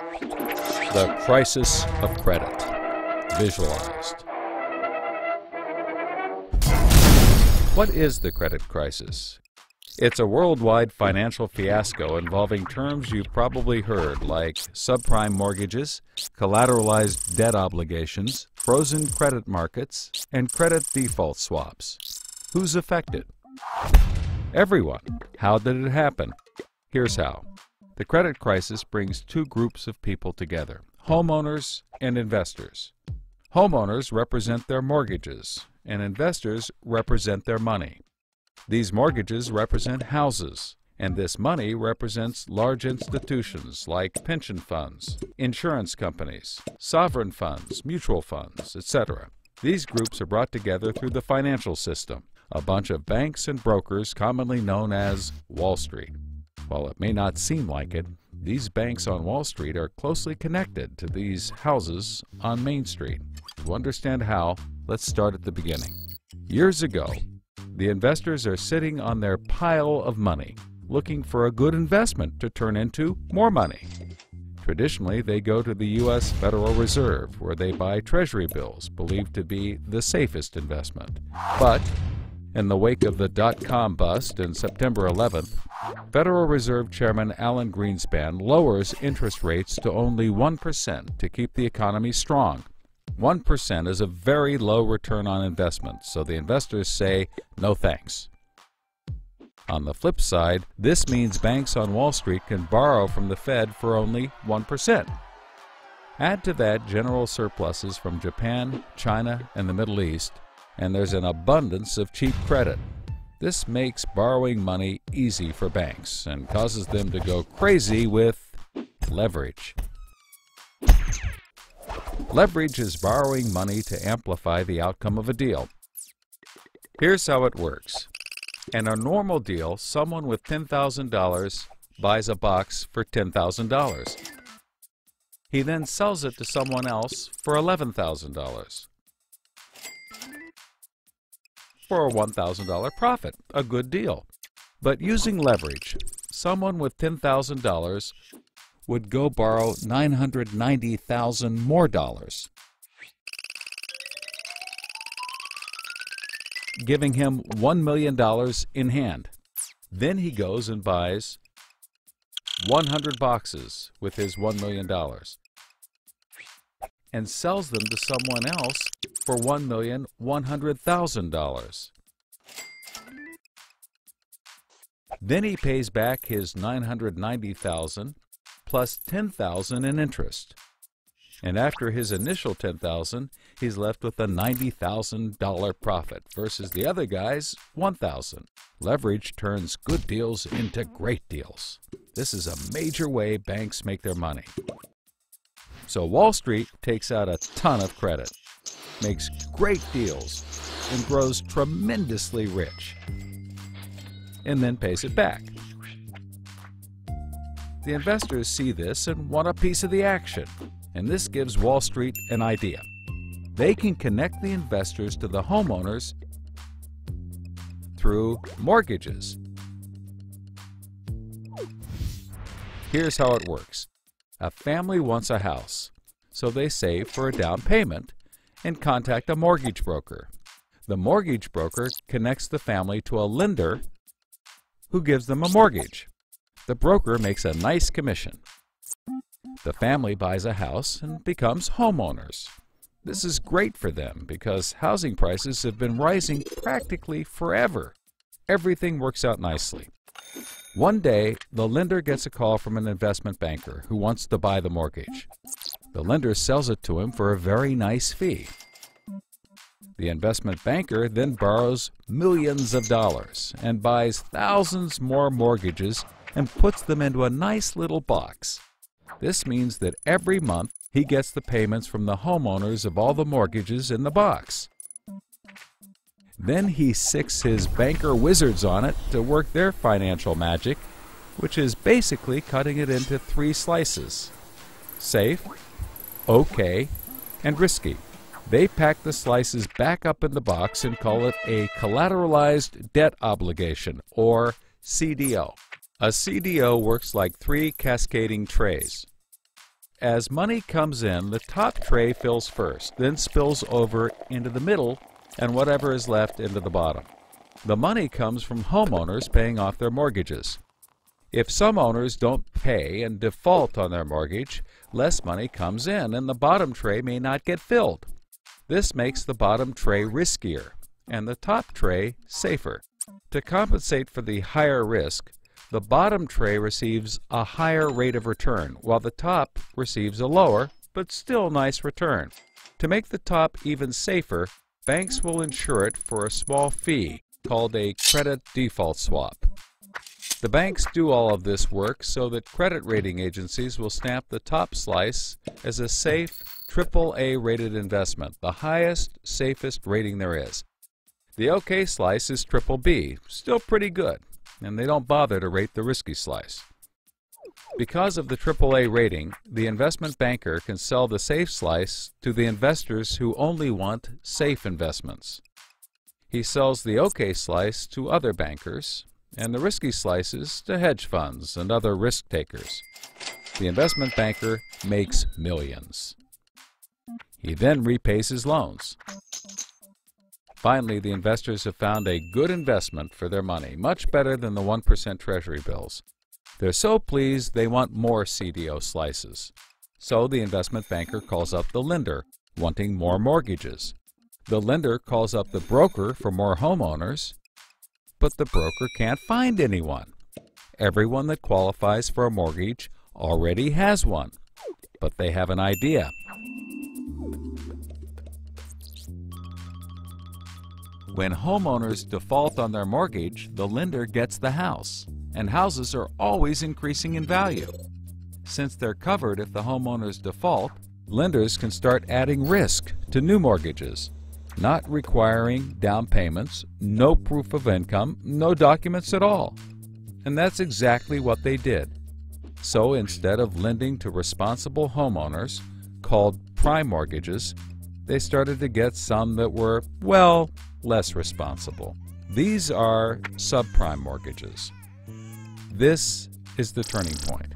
The crisis of credit, visualized. What is the credit crisis? It's a worldwide financial fiasco involving terms you've probably heard like subprime mortgages, collateralized debt obligations, frozen credit markets, and credit default swaps. Who's affected? Everyone. How did it happen? Here's how. The credit crisis brings two groups of people together, homeowners and investors. Homeowners represent their mortgages, and investors represent their money. These mortgages represent houses, and this money represents large institutions like pension funds, insurance companies, sovereign funds, mutual funds, etc. These groups are brought together through the financial system, a bunch of banks and brokers commonly known as Wall Street. While it may not seem like it, these banks on Wall Street are closely connected to these houses on Main Street. To understand how, let's start at the beginning. Years ago, the investors are sitting on their pile of money, looking for a good investment to turn into more money. Traditionally, they go to the U.S. Federal Reserve, where they buy Treasury bills, believed to be the safest investment. But in the wake of the dot-com bust in September 11th, Federal Reserve Chairman Alan Greenspan lowers interest rates to only 1% to keep the economy strong. 1% is a very low return on investment, so the investors say, no thanks. On the flip side, this means banks on Wall Street can borrow from the Fed for only 1%. Add to that general surpluses from Japan, China, and the Middle East, and there's an abundance of cheap credit. This makes borrowing money easy for banks and causes them to go crazy with leverage. Leverage is borrowing money to amplify the outcome of a deal. Here's how it works. In a normal deal, someone with $10,000 buys a box for $10,000. He then sells it to someone else for $11,000. For a $1,000 profit, a good deal. But using leverage, someone with $10,000 would go borrow $990,000 more dollars, giving him $1 million in hand. Then he goes and buys 100 boxes with his $1 million and sells them to someone else for $1,100,000. Then he pays back his $990,000 plus $10,000 in interest. And after his initial $10,000, he's left with a $90,000 profit versus the other guy's $1,000. Leverage turns good deals into great deals. This is a major way banks make their money. So Wall Street takes out a ton of credit, makes great deals, and grows tremendously rich, and then pays it back. The investors see this and want a piece of the action, and this gives Wall Street an idea. They can connect the investors to the homeowners through mortgages. Here's how it works. A family wants a house, so they save for a down payment and contact a mortgage broker. The mortgage broker connects the family to a lender who gives them a mortgage. The broker makes a nice commission. The family buys a house and becomes homeowners. This is great for them because housing prices have been rising practically forever. Everything works out nicely. One day, the lender gets a call from an investment banker who wants to buy the mortgage. The lender sells it to him for a very nice fee. The investment banker then borrows millions of dollars and buys thousands more mortgages and puts them into a nice little box. This means that every month he gets the payments from the homeowners of all the mortgages in the box. Then he sicks his banker wizards on it to work their financial magic, which is basically cutting it into 3 slices: safe, okay, and risky. They pack the slices back up in the box and call it a collateralized debt obligation, or CDO. A CDO works like 3 cascading trays. as money comes in, the top tray fills first, then spills over into the middle, and whatever is left into the bottom. The money comes from homeowners paying off their mortgages. If some owners don't pay and default on their mortgage, less money comes in and the bottom tray may not get filled. This makes the bottom tray riskier and the top tray safer. To compensate for the higher risk, the bottom tray receives a higher rate of return, while the top receives a lower, but still nice return. To make the top even safer, banks will insure it for a small fee called a credit default swap. The banks do all of this work so that credit rating agencies will stamp the top slice as a safe, AAA rated investment, the highest, safest rating there is. The OK slice is BBB, still pretty good, and they don't bother to rate the risky slice. Because of the AAA rating, the investment banker can sell the safe slice to the investors who only want safe investments. He sells the OK slice to other bankers, and the risky slices to hedge funds and other risk takers. The investment banker makes millions. He then repays his loans. Finally, the investors have found a good investment for their money, much better than the 1% Treasury bills. They're so pleased they want more CDO slices. So the investment banker calls up the lender, wanting more mortgages. The lender calls up the broker for more homeowners, but the broker can't find anyone. Everyone that qualifies for a mortgage already has one, but they have an idea. When homeowners default on their mortgage, the lender gets the house, and houses are always increasing in value. Since they're covered if the homeowners default, lenders can start adding risk to new mortgages, not requiring down payments, no proof of income, no documents at all. And that's exactly what they did. So instead of lending to responsible homeowners, called prime mortgages, they started to get some that were, well, less responsible. These are subprime mortgages. This is the turning point.